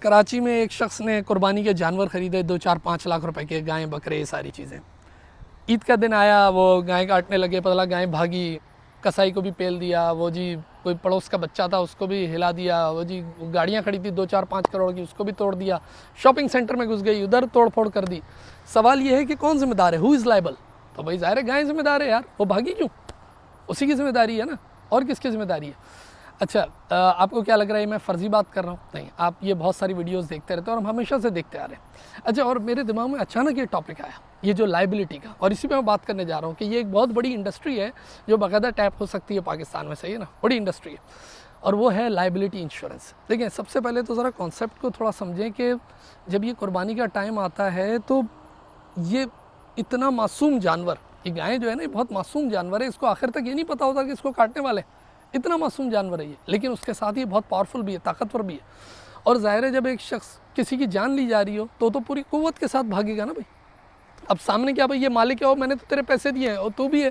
कराची में एक शख्स ने कुर्बानी के जानवर ख़रीदे 2-4-5 लाख रुपए के, गायें बकरे ये सारी चीज़ें। ईद का दिन आया, वो गाय काटने लगे, पता लगा गाय भागी, कसाई को भी पेल दिया, वो जी कोई पड़ोस का बच्चा था उसको भी हिला दिया, वो जी गाड़ियाँ खड़ी थी 2-4-5 करोड़ की उसको भी तोड़ दिया, शॉपिंग सेंटर में घुस गई उधर तोड़ फोड़ कर दी। सवाल ये है कि कौन जिम्मेदार है, हु इज़ लाइबल? तो भाई ज़ाहिर है गाय जिम्मेदार है यार, वो भागी क्यों? उसी की जिम्मेदारी है ना, और किसकी जिम्मेदारी है? अच्छा, आपको क्या लग रहा है मैं फ़र्ज़ी बात कर रहा हूँ? नहीं, आप ये बहुत सारी वीडियोस देखते रहते हो और हम हमेशा से देखते आ रहे हैं। अच्छा, और मेरे दिमाग में अचानक ये टॉपिक आया, ये जो लाइबिलिटी का, और इसी पे मैं बात करने जा रहा हूँ कि ये एक बहुत बड़ी इंडस्ट्री है जो बाकायदा टैप हो सकती है पाकिस्तान में, सही है ना, बड़ी इंडस्ट्री है, और वो है लाइबिलिटी इंश्योरेंस। देखिए, सबसे पहले तो ज़रा कॉन्सेप्ट को थोड़ा समझें कि जब ये कुर्बानी का टाइम आता है तो ये इतना मासूम जानवर, ये गाय जो है ना, ये बहुत मासूम जानवर है, इसको आखिर तक ये नहीं पता होता कि इसको काटने वाले, इतना मासूम जानवर है ये, लेकिन उसके साथ ही बहुत पावरफुल भी है, ताकतवर भी है। और ज़ाहिर है जब एक शख्स किसी की जान ली जा रही हो तो पूरी कुव्वत के साथ भागेगा ना भाई। अब सामने क्या भाई, ये मालिक है, और मैंने तो तेरे पैसे दिए हैं और तू भी है,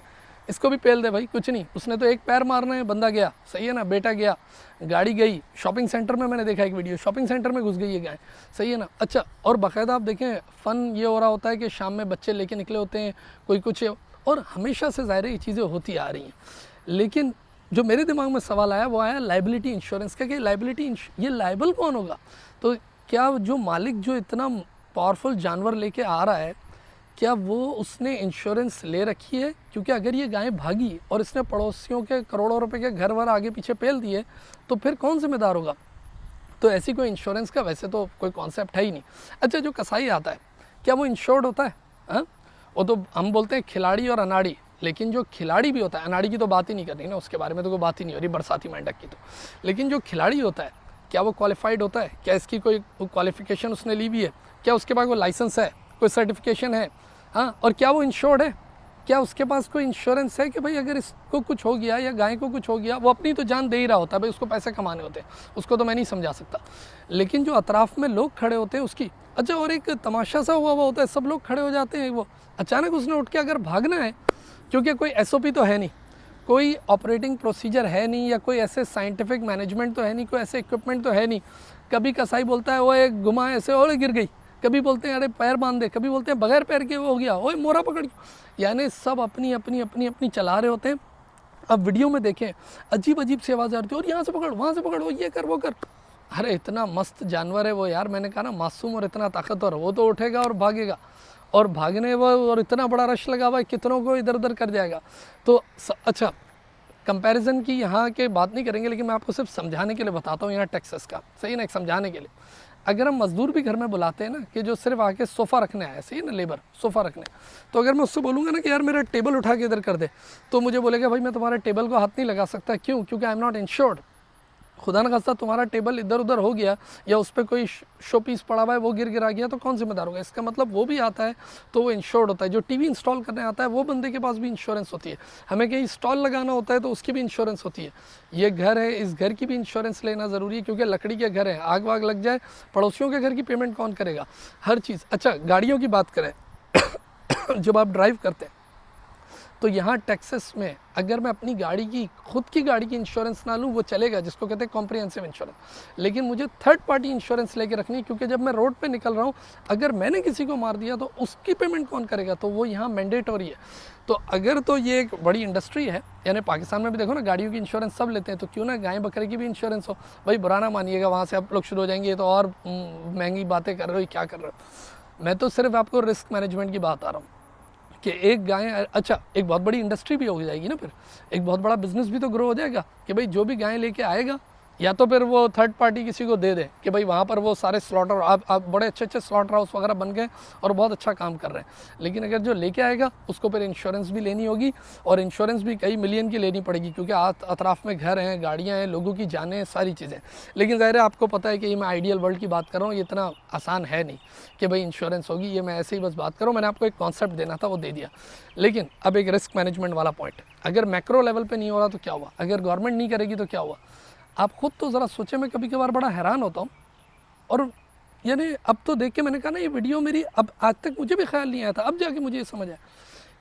इसको भी पेल दे भाई, कुछ नहीं, उसने तो एक पैर मारना है, बंदा गया, सही है ना, बेटा गया, गाड़ी गई, शॉपिंग सेंटर में मैंने देखा एक वीडियो, शॉपिंग सेंटर में घुस गई है गाय, सही है ना। अच्छा, और बाकायदा आप देखें फ़न ये हो रहा होता है कि शाम में बच्चे लेके निकले होते हैं, कोई कुछ, और हमेशा से ज़ाहिर ये चीज़ें होती आ रही हैं। लेकिन जो मेरे दिमाग में सवाल आया वो आया लाइबिलिटी इंश्योरेंस का, कि लाइबिलिटी ये लाइबल कौन होगा? तो क्या जो मालिक जो इतना पावरफुल जानवर लेके आ रहा है, क्या वो उसने इंश्योरेंस ले रखी है? क्योंकि अगर ये गाय भागी और इसने पड़ोसियों के करोड़ों रुपए के घर वर आगे पीछे पेल दिए तो फिर कौन जिम्मेदार होगा? तो ऐसी कोई इंश्योरेंस का वैसे तो कोई कॉन्सेप्ट है ही नहीं। अच्छा, जो कसाई आता है क्या वो इंश्योर्ड होता है? हाँ, वो तो हम बोलते हैं खिलाड़ी और अनाड़ी, लेकिन जो खिलाड़ी भी होता है, अनाड़ी की तो बात ही नहीं करनी ना, उसके बारे में तो कोई बात ही नहीं हो रही, बरसाती मेंढक की तो। लेकिन जो खिलाड़ी होता है क्या वो क्वालिफाइड होता है? क्या इसकी कोई क्वालिफिकेशन उसने ली हुई है? क्या उसके पास कोई लाइसेंस है, कोई सर्टिफिकेशन है? हाँ, और क्या वो इंश्योर्ड है? क्या उसके पास कोई इंश्योरेंस है कि भाई अगर इसको कुछ हो गया या गाय को कुछ हो गया, वो अपनी तो जान दे ही रहा होता है भाई, उसको पैसे कमाने होते हैं, उसको तो मैं नहीं समझा सकता, लेकिन जो अतराफ़ में लोग खड़े होते हैं उसकी। अच्छा, और एक तमाशा सा हुआ होता है, सब लोग खड़े हो जाते हैं, वो अचानक उसने उठ के अगर भागना है, क्योंकि कोई एसओपी तो है नहीं, कोई ऑपरेटिंग प्रोसीजर है नहीं, या कोई ऐसे साइंटिफिक मैनेजमेंट तो है नहीं, कोई ऐसे इक्विपमेंट तो है नहीं। कभी कसाई बोलता है वो एक घुमा ऐसे और गिर गई, कभी बोलते हैं अरे पैर बांध दे, कभी बोलते हैं बगैर पैर के वो हो गया, ओए मोरा पकड़, यानी सब अपनी अपनी अपनी अपनी चला रहे होते हैं। अब वीडियो में देखें अजीब अजीब सी आवाज़ आ रही थी, और यहाँ से पकड़, वहाँ से पकड़, वो ये कर वो कर। अरे इतना मस्त जानवर है वो यार, मैंने कहा ना मासूम और इतना ताकतवर, वो तो उठेगा और भागेगा, और भागने वो, और इतना बड़ा रश लगा हुआ है, कितनों को इधर उधर कर जाएगा। तो अच्छा, कंपैरिजन की यहाँ के बात नहीं करेंगे, लेकिन मैं आपको सिर्फ समझाने के लिए बताता हूँ यहाँ टेक्सास का, सही ना, एक समझाने के लिए। अगर हम मजदूर भी घर में बुलाते हैं ना, कि जो सिर्फ आके सोफ़ा रखने आया, सही है ना, लेबर सोफ़ा रखने, तो अगर मैं उससे बोलूँगा ना कि यार मेरा टेबल उठा के इधर कर दे, तो मुझे बोलेगा भाई मैं तुम्हारे टेबल को हाथ नहीं लगा सकता। क्यों? क्योंकि आई एम नॉट इंश्योर्ड। खुदा न खास्ता तुम्हारा टेबल इधर उधर हो गया, या उस पर कोई शो पीस पड़ा हुआ है वो गिर गिरा गया, तो कौन जिम्मेदार होगा? इसका मतलब वो भी आता है तो वो इंश्योर्ड होता है। जो टीवी इंस्टॉल करने आता है वो बंदे के पास भी इंश्योरेंस होती है। हमें कहीं स्टॉल लगाना होता है तो उसकी भी इंश्योरेंस होती है। ये घर है, इस घर की भी इंश्योरेंस लेना ज़रूरी है, क्योंकि लकड़ी के घर है, आग वाग लग जाए, पड़ोसियों के घर की पेमेंट कौन करेगा? हर चीज़। अच्छा, गाड़ियों की बात करें जब आप ड्राइव करते हैं तो यहाँ टेक्सास में अगर मैं अपनी गाड़ी की, खुद की गाड़ी की इंश्योरेंस ना लूँ वो चलेगा, जिसको कहते हैं कॉम्प्रिहेंसिव इंश्योरेंस, लेकिन मुझे थर्ड पार्टी इंश्योरेंस लेके रखनी है, क्योंकि जब मैं रोड पे निकल रहा हूँ अगर मैंने किसी को मार दिया तो उसकी पेमेंट कौन करेगा? तो वो यहाँ मैंडेटरी है। तो अगर तो ये एक बड़ी इंडस्ट्री है, यानी पाकिस्तान में भी देखो ना गाड़ियों की इंश्योरेंस सब लेते हैं, तो क्यों ना गाय बकरे की भी इंश्योरेंस हो? भाई बुरा ना मानिएगा, वहाँ से आप लोग शुरू हो जाएंगे, ये तो और महंगी बातें कर रहे हो, क्या कर रहे हो? मैं तो सिर्फ आपको रिस्क मैनेजमेंट की बात आ रहा हूँ कि एक गाय, अच्छा एक बहुत बड़ी इंडस्ट्री भी हो जाएगी ना, फिर एक बहुत बड़ा बिजनेस भी तो ग्रो हो जाएगा, कि भाई जो भी गाय लेके आएगा या तो फिर वो थर्ड पार्टी किसी को दे दे, कि भाई वहाँ पर वो सारे स्लॉटर, आप बड़े अच्छे अच्छे स्लॉटर हाउस वगैरह बन गए और बहुत अच्छा काम कर रहे हैं। लेकिन अगर जो लेके आएगा उसको फिर इंश्योरेंस भी लेनी होगी, और इंश्योरेंस भी कई मिलियन की लेनी पड़ेगी, क्योंकि अतराफ़ में घर हैं, गाड़ियाँ हैं, लोगों की जानें, सारी चीज़ें। लेकिन ज़ाहिर है आपको पता है कि ये मैं आइडियल वर्ल्ड की बात कर रहा हूँ, ये इतना आसान है नहीं कि भाई इंश्योरेंस होगी, ये मैं ऐसे ही बस बात करूँ। मैंने आपको एक कॉन्सेप्ट देना था वो दे दिया। लेकिन अब एक रिस्क मैनेजमेंट वाला पॉइंट, अगर मैक्रो लेवल पे नहीं हो रहा तो क्या हुआ? अगर गवर्नमेंट नहीं करेगी तो क्या हुआ? आप खुद तो ज़रा सोचें। मैं कभी कभार बड़ा हैरान होता हूँ, और यानी अब तो देख के मैंने कहा ना ये वीडियो मेरी, अब आज तक मुझे भी ख्याल नहीं आया था, अब जाके मुझे ये समझ आया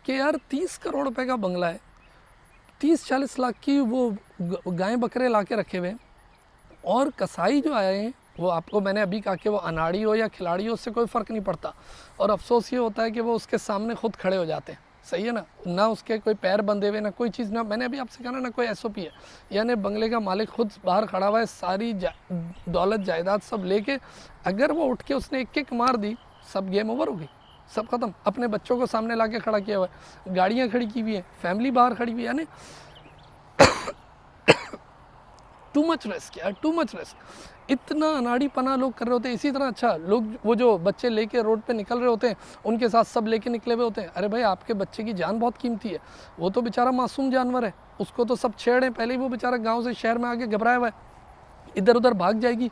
कि यार 30 करोड़ रुपए का बंगला है, 30-40 लाख की वो गाय बकरे ला के रखे हुए हैं, और कसाई जो आए हैं वो आपको मैंने अभी कहा कि वो अनाड़ी हो या खिलाड़ी हो, उससे कोई फ़र्क नहीं पड़ता। और अफसोस ये होता है कि वो उसके सामने खुद खड़े हो जाते हैं, सही है ना, ना उसके कोई पैर बंधे हुए, ना कोई चीज़, ना मैंने अभी आपसे कहा ना कोई SOP है। यानी बंगले का मालिक खुद बाहर खड़ा हुआ है, सारी दौलत जायदाद सब लेके, अगर वो उठ के उसने एक किक मार दी, सब गेम ओवर हो गई, सब खत्म। अपने बच्चों को सामने ला के खड़ा किया हुआ है, गाड़ियाँ खड़ी की हुई हैं, फैमिली बाहर खड़ी हुई है, यानी टू मच रिस्क यार, टू मच रिस्क। इतना अनाड़ी पना लोग कर रहे होते हैं। इसी तरह अच्छा लोग वो जो बच्चे लेके रोड पे निकल रहे होते हैं, उनके साथ सब लेके निकले हुए होते हैं। अरे भाई आपके बच्चे की जान बहुत कीमती है, वो तो बेचारा मासूम जानवर है, उसको तो सब छेड़े, पहले ही वो बेचारा गांव से शहर में आके घबराया हुआ है, इधर उधर भाग जाएगी।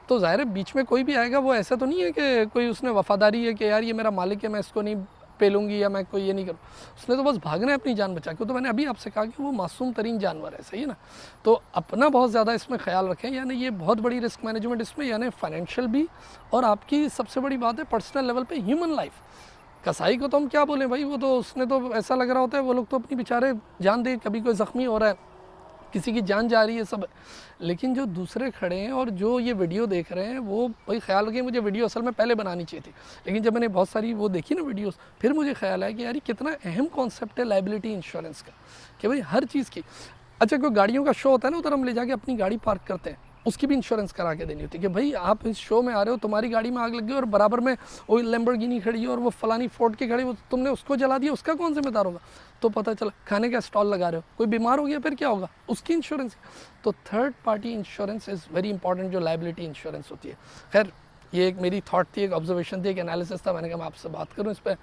तो ज़ाहिर है बीच में कोई भी आएगा, वो ऐसा तो नहीं है कि कोई उसने वफादारी है कि यार ये मेरा मालिक है, मैं इसको नहीं पेलूंगी या मैं कोई ये नहीं करूँ। उसने तो बस भागना है अपनी जान बचा के। तो मैंने अभी आपसे कहा कि वो मासूम तरीन जानवर है, सही है ना। तो अपना बहुत ज़्यादा इसमें ख्याल रखें, यानी ये बहुत बड़ी रिस्क मैनेजमेंट इसमें, यानी फाइनेंशियल भी, और आपकी सबसे बड़ी बात है पर्सनल लेवल पे ह्यूमन लाइफ। कसाई को तो हम क्या बोलें भाई, वो तो उसने तो ऐसा लग रहा होता है, वो लोग तो अपनी बेचारे जान दे, कभी कोई ज़ख्मी हो रहा है, किसी की जान जा रही है, सब। लेकिन जो दूसरे खड़े हैं और जो ये वीडियो देख रहे हैं, वो भाई ख्याल रखें, मुझे वीडियो असल में पहले बनानी चाहिए थी, लेकिन जब मैंने बहुत सारी वो देखी ना वीडियोस, फिर मुझे ख्याल आया कि यार कितना अहम कॉन्सेप्ट है लायबिलिटी इंश्योरेंस का, कि भाई हर चीज़ की। अच्छा कोई गाड़ियों का शो होता है ना, उधर हम ले जाके अपनी गाड़ी पार्क करते हैं, उसकी भी इंश्योरेंस करा के देनी होती है कि भाई आप इस शो में आ रहे हो, तुम्हारी गाड़ी में आग लग गई और बराबर में वो लैम्बोर्गिनी खड़ी है और वो फलानी फोर्ड की खड़ी, वो तुमने उसको जला दिया, उसका कौन जिम्मेदार होगा। तो पता चला खाने का स्टॉल लगा रहे हो, कोई बीमार हो गया, फिर क्या होगा, उसकी इंश्योरेंस। तो third party insurance is very important, जो लायबिलिटी इंश्योरेंस होती है। खैर ये एक मेरी थॉट थी, एक ऑब्जर्वेशन थी, एक एनालिसिस था, मैंने कहा मैं आपसे बात करूँ इस पर।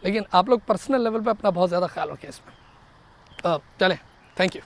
लेकिन आप लोग पर्सनल लेवल पर अपना बहुत ज़्यादा ख्याल रखें इसमें। चलें, थैंक यू।